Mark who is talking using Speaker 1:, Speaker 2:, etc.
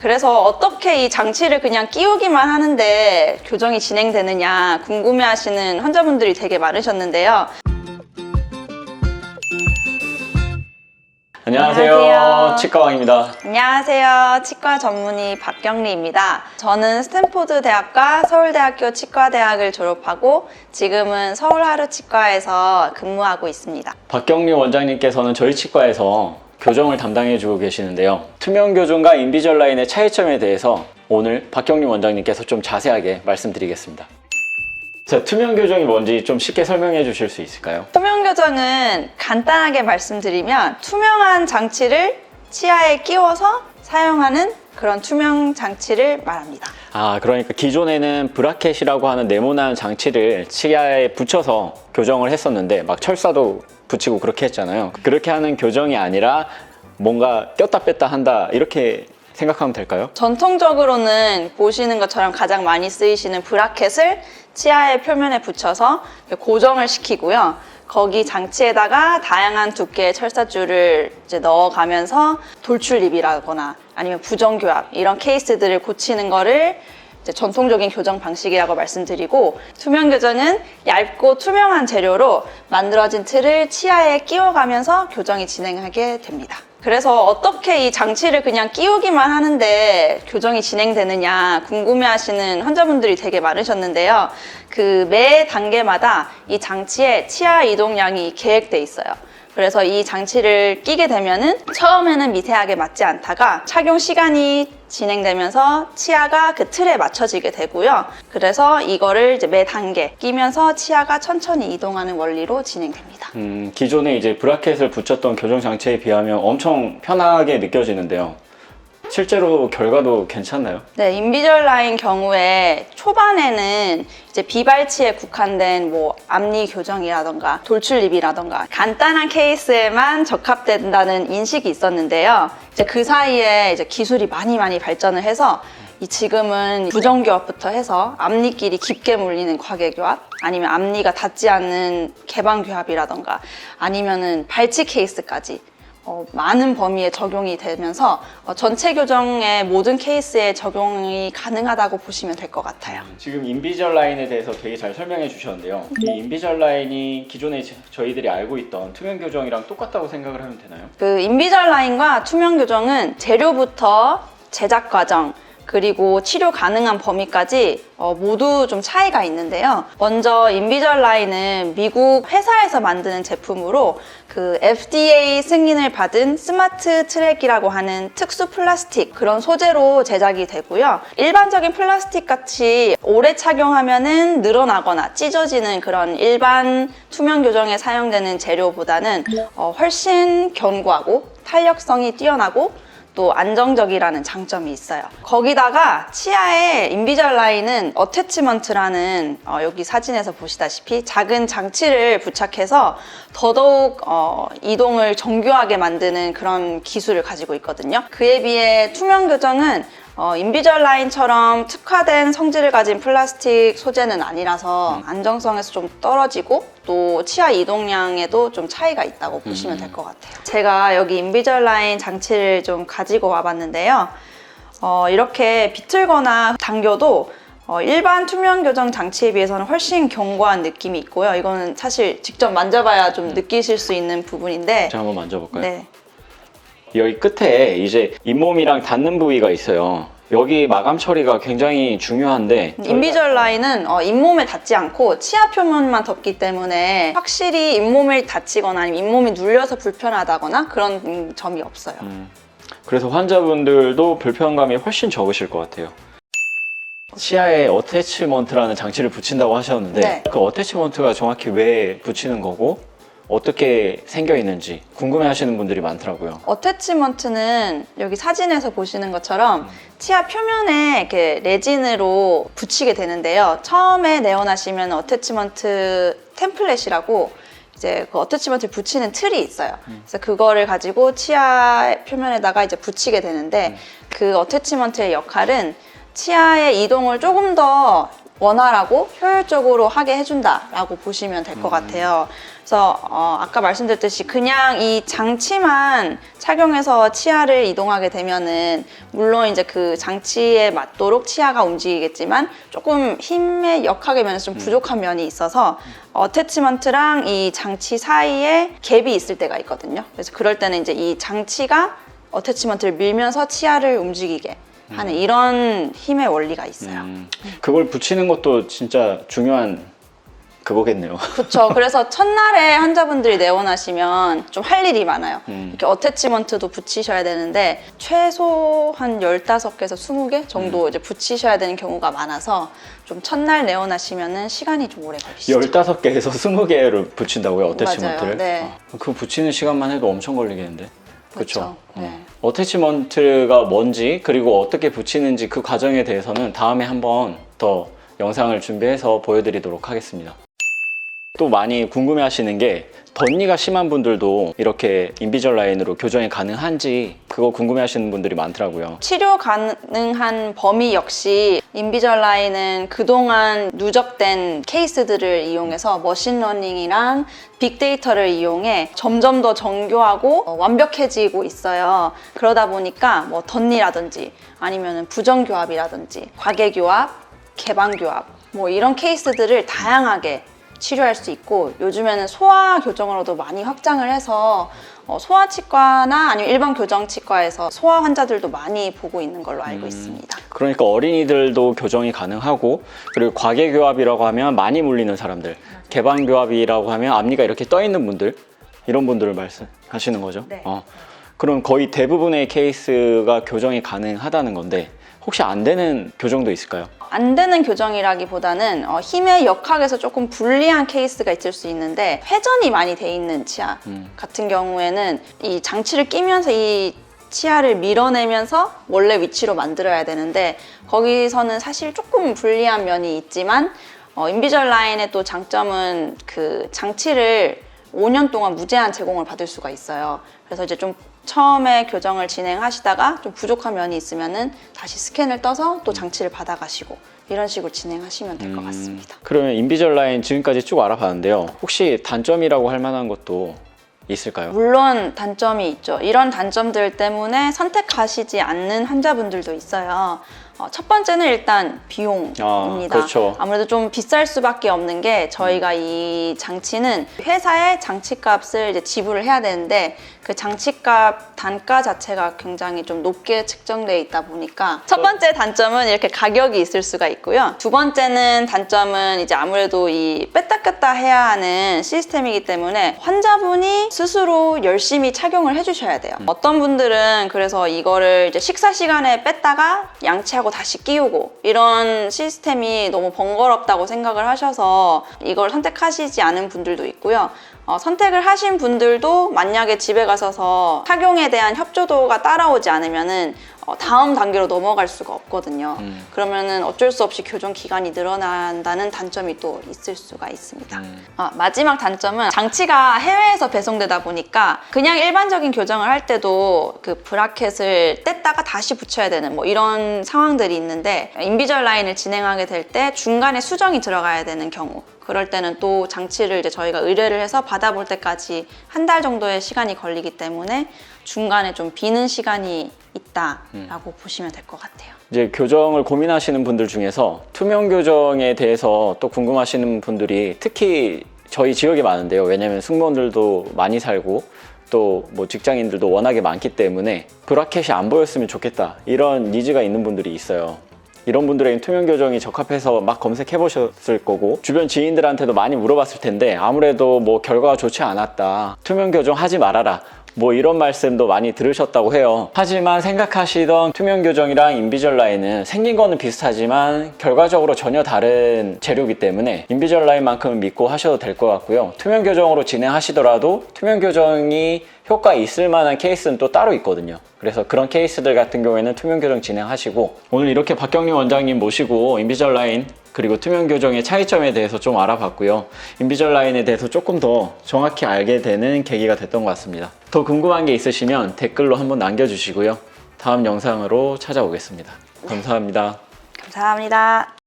Speaker 1: 그래서 어떻게 이 장치를 그냥 끼우기만 하는데 교정이 진행되느냐 궁금해하시는 환자분들이 되게 많으셨는데요.
Speaker 2: 안녕하세요. 치과왕입니다.
Speaker 1: 안녕하세요. 치과 전문의 박경리입니다. 저는 스탠포드 대학과 서울대학교 치과대학을 졸업하고 지금은 서울하루치과에서 근무하고 있습니다.
Speaker 2: 박경리 원장님께서는 저희 치과에서 교정을 담당해주고 계시는데요. 투명 교정과 인비절라인의 차이점에 대해서 오늘 박경리 원장님께서 좀 자세하게 말씀드리겠습니다. 자, 투명 교정이 뭔지 좀 쉽게 설명해 주실 수 있을까요?
Speaker 1: 투명 교정은 간단하게 말씀드리면 투명한 장치를 치아에 끼워서 사용하는 그런 투명 장치를 말합니다.
Speaker 2: 그러니까 기존에는 브라켓이라고 하는 네모난 장치를 치아에 붙여서 교정을 했었는데 막 철사도 붙이고 그렇게 했잖아요. 그렇게 하는 교정이 아니라 뭔가 꼈다 뺐다 한다 이렇게 생각하면 될까요?
Speaker 1: 전통적으로는 보시는 것처럼 가장 많이 쓰이시는 브라켓을 치아의 표면에 붙여서 고정을 시키고요. 거기 장치에다가 다양한 두께의 철사줄을 이제 넣어가면서 돌출입이라거나 아니면 부정교합 이런 케이스들을 고치는 거를 이제 전통적인 교정 방식이라고 말씀드리고, 투명 교정은 얇고 투명한 재료로 만들어진 틀을 치아에 끼워가면서 교정이 진행하게 됩니다. 그래서 어떻게 이 장치를 그냥 끼우기만 하는데 교정이 진행되느냐 궁금해하시는 환자분들이 되게 많으셨는데요. 그 매 단계마다 이 장치에 치아 이동량이 계획돼 있어요. 그래서 이 장치를 끼게 되면은 처음에는 미세하게 맞지 않다가 착용 시간이 진행되면서 치아가 그 틀에 맞춰지게 되고요. 그래서 이거를 이제 매 단계 끼면서 치아가 천천히 이동하는 원리로 진행됩니다.
Speaker 2: 기존에 이제 브라켓을 붙였던 교정 장치에 비하면 엄청 편하게 느껴지는데요. 실제로 결과도 괜찮나요?
Speaker 1: 네, 인비절라인 경우에 초반에는 이제 비발치에 국한된 뭐 앞니 교정이라던가 돌출입이라던가 간단한 케이스에만 적합된다는 인식이 있었는데요. 이제 그 사이에 이제 기술이 많이 발전을 해서 지금은 부정교합부터 해서 앞니끼리 깊게 물리는 과계교합, 아니면 앞니가 닿지 않는 개방교합이라던가 아니면은 발치 케이스까지 많은 범위에 적용이 되면서 전체 교정의 모든 케이스에 적용이 가능하다고 보시면 될 것 같아요.
Speaker 2: 지금 인비절라인에 대해서 되게 잘 설명해 주셨는데요. 이 인비절라인이 기존에 저희들이 알고 있던 투명 교정이랑 똑같다고 생각을 하면 되나요?
Speaker 1: 그 인비절라인과 투명 교정은 재료부터 제작 과정 그리고 치료 가능한 범위까지 모두 좀 차이가 있는데요. 먼저 인비절라인은 미국 회사에서 만드는 제품으로 그 FDA 승인을 받은 스마트 트랙이라고 하는 특수 플라스틱 그런 소재로 제작이 되고요. 일반적인 플라스틱 같이 오래 착용하면은 늘어나거나 찢어지는 그런 일반 투명 교정에 사용되는 재료보다는 훨씬 견고하고 탄력성이 뛰어나고 또 안정적이라는 장점이 있어요. 거기다가 치아에 인비절라인은 어태치먼트라는 여기 사진에서 보시다시피 작은 장치를 부착해서 더더욱 이동을 정교하게 만드는 그런 기술을 가지고 있거든요. 그에 비해 투명 교정은 인비절라인처럼 특화된 성질을 가진 플라스틱 소재는 아니라서 안정성에서 좀 떨어지고 또 치아 이동량에도 좀 차이가 있다고 보시면 될 것 같아요. 제가 여기 인비절라인 장치를 좀 가지고 와봤는데요. 이렇게 비틀거나 당겨도 일반 투명 교정 장치에 비해서는 훨씬 견고한 느낌이 있고요. 이거는 사실 직접 만져봐야 좀 느끼실 수 있는 부분인데,
Speaker 2: 제가 한번 만져볼까요?
Speaker 1: 네.
Speaker 2: 여기 끝에 이제 잇몸이랑 닿는 부위가 있어요. 여기 마감 처리가 굉장히 중요한데
Speaker 1: 인비절라인은 잇몸에 닿지 않고 치아 표면만 덮기 때문에 확실히 잇몸을 다치거나 아니면 잇몸이 눌려서 불편하다거나 그런 점이 없어요.
Speaker 2: 그래서 환자분들도 불편감이 훨씬 적으실 것 같아요. 치아에 어태치먼트라는 장치를 붙인다고 하셨는데
Speaker 1: 네.
Speaker 2: 그 어태치먼트가 정확히 왜 붙이는 거고 어떻게 생겨 있는지 궁금해 하시는 분들이 많더라고요.
Speaker 1: 어태치먼트는 여기 사진에서 보시는 것처럼 치아 표면에 이렇게 레진으로 붙이게 되는데요. 처음에 내원하시면 어태치먼트 템플릿이라고 이제 그 어태치먼트를 붙이는 틀이 있어요. 그래서 그거를 가지고 치아 표면에다가 이제 붙이게 되는데 그 어태치먼트의 역할은 치아의 이동을 조금 더 원활하고 효율적으로 하게 해준다라고 보시면 될 것 같아요. 그래서 아까 말씀드렸듯이 그냥 이 장치만 착용해서 치아를 이동하게 되면은 물론 이제 그 장치에 맞도록 치아가 움직이겠지만 조금 힘의 역학의 면에서 좀 부족한 면이 있어서 어태치먼트랑 이 장치 사이에 갭이 있을 때가 있거든요. 그래서 그럴 때는 이제 이 장치가 어태치먼트를 밀면서 치아를 움직이게 하는 이런 힘의 원리가 있어요.
Speaker 2: 그걸 붙이는 것도 진짜 중요한 그거겠네요.
Speaker 1: 그렇죠. 그래서 첫날에 환자분들이 내원하시면 좀 할 일이 많아요. 이렇게 어태치먼트도 붙이셔야 되는데 최소 한 15개에서 20개 정도 이제 붙이셔야 되는 경우가 많아서 좀 첫날 내원하시면은 시간이 좀 오래 걸리시죠.
Speaker 2: 15개에서 20개를 붙인다고요? 어태치먼트를?
Speaker 1: 맞아요. 네.
Speaker 2: 그 붙이는 시간만 해도 엄청 걸리겠는데. 그렇죠.
Speaker 1: 네.
Speaker 2: 어태치먼트가 뭔지 그리고 어떻게 붙이는지 그 과정에 대해서는 다음에 한번 더 영상을 준비해서 보여드리도록 하겠습니다. 또 많이 궁금해 하시는 게 덧니가 심한 분들도 이렇게 인비절라인으로 교정이 가능한지 그거 궁금해 하시는 분들이 많더라고요.
Speaker 1: 치료 가능한 범위 역시 인비절라인은 그동안 누적된 케이스들을 이용해서 머신러닝이랑 빅데이터를 이용해 점점 더 정교하고 완벽해지고 있어요. 그러다 보니까 뭐 덧니라든지 아니면 부정교합이라든지 과개교합, 개방교합 뭐 이런 케이스들을 다양하게 치료할 수 있고 요즘에는 소아 교정으로도 많이 확장을 해서 소아치과나 아니면 일반 교정치과에서 소아 환자들도 많이 보고 있는 걸로 알고 있습니다.
Speaker 2: 그러니까 어린이들도 교정이 가능하고 그리고 과개교합이라고 하면 많이 물리는 사람들, 개방교합이라고 하면 앞니가 이렇게 떠 있는 분들 이런 분들을 말씀하시는 거죠?
Speaker 1: 네.
Speaker 2: 그럼 거의 대부분의 케이스가 교정이 가능하다는 건데 혹시 안 되는 교정도 있을까요?
Speaker 1: 안 되는 교정이라기보다는 힘의 역학에서 조금 불리한 케이스가 있을 수 있는데 회전이 많이 돼 있는 치아 같은 경우에는 이 장치를 끼면서 이 치아를 밀어내면서 원래 위치로 만들어야 되는데 거기서는 사실 조금 불리한 면이 있지만 인비절라인의 또 장점은 그 장치를 5년 동안 무제한 제공을 받을 수가 있어요. 그래서 이제 좀 처음에 교정을 진행하시다가 좀 부족한 면이 있으면은 다시 스캔을 떠서 또 장치를 받아가시고 이런 식으로 진행하시면 될 것 같습니다.
Speaker 2: 그러면 인비절라인 지금까지 쭉 알아봤는데요. 혹시 단점이라고 할 만한 것도 있을까요?
Speaker 1: 물론 단점이 있죠. 이런 단점들 때문에 선택하시지 않는 환자분들도 있어요. 첫 번째는 일단 비용입니다.
Speaker 2: 그렇죠.
Speaker 1: 아무래도 좀 비쌀 수밖에 없는 게 저희가 이 장치는 회사에 장치값을 이제 지불을 해야 되는데 그 장치값 단가 자체가 굉장히 좀 높게 측정되어 있다 보니까 첫 번째 단점은 이렇게 가격이 있을 수가 있고요. 두 번째는 단점은 이제 아무래도 이 뺐다 꼈다 해야 하는 시스템이기 때문에 환자분이 스스로 열심히 착용을 해주셔야 돼요. 어떤 분들은 그래서 이거를 이제 식사 시간에 뺐다가 양치하고 다시 끼우고 이런 시스템이 너무 번거롭다고 생각을 하셔서 이걸 선택하시지 않은 분들도 있고요. 선택을 하신 분들도 만약에 집에 가셔서 착용에 대한 협조도가 따라오지 않으면은 다음 단계로 넘어갈 수가 없거든요. 그러면은 어쩔 수 없이 교정 기간이 늘어난다는 단점이 또 있을 수가 있습니다. 마지막 단점은 장치가 해외에서 배송되다 보니까 그냥 일반적인 교정을 할 때도 그 브라켓을 뗐다가 다시 붙여야 되는 뭐 이런 상황들이 있는데 인비절라인을 진행하게 될 때 중간에 수정이 들어가야 되는 경우 그럴 때는 또 장치를 이제 저희가 의뢰를 해서 받아볼 때까지 한 달 정도의 시간이 걸리기 때문에 중간에 좀 비는 시간이 있다라고 보시면 될 것 같아요.
Speaker 2: 이제 교정을 고민하시는 분들 중에서 투명 교정에 대해서 또 궁금하시는 분들이 특히 저희 지역에 많은데요. 왜냐하면 승무원들도 많이 살고 또 뭐 직장인들도 워낙에 많기 때문에 브라켓이 안 보였으면 좋겠다 이런 니즈가 있는 분들이 있어요. 이런 분들에겐 투명 교정이 적합해서 막 검색해 보셨을 거고 주변 지인들한테도 많이 물어봤을 텐데 아무래도 뭐 결과가 좋지 않았다, 투명 교정 하지 말아라 뭐 이런 말씀도 많이 들으셨다고 해요. 하지만 생각하시던 투명 교정이랑 인비절라인은 생긴 거는 비슷하지만 결과적으로 전혀 다른 재료이기 때문에 인비절라인만큼은 믿고 하셔도 될 것 같고요. 투명 교정으로 진행하시더라도 투명 교정이 효과 있을 만한 케이스는 또 따로 있거든요. 그래서 그런 케이스들 같은 경우에는 투명 교정 진행하시고 오늘 이렇게 박경림 원장님 모시고 인비절라인 그리고 투명 교정의 차이점에 대해서 좀 알아봤고요. 인비절라인에 대해서 조금 더 정확히 알게 되는 계기가 됐던 것 같습니다. 더 궁금한 게 있으시면 댓글로 한번 남겨주시고요. 다음 영상으로 찾아오겠습니다. 감사합니다.
Speaker 1: 감사합니다.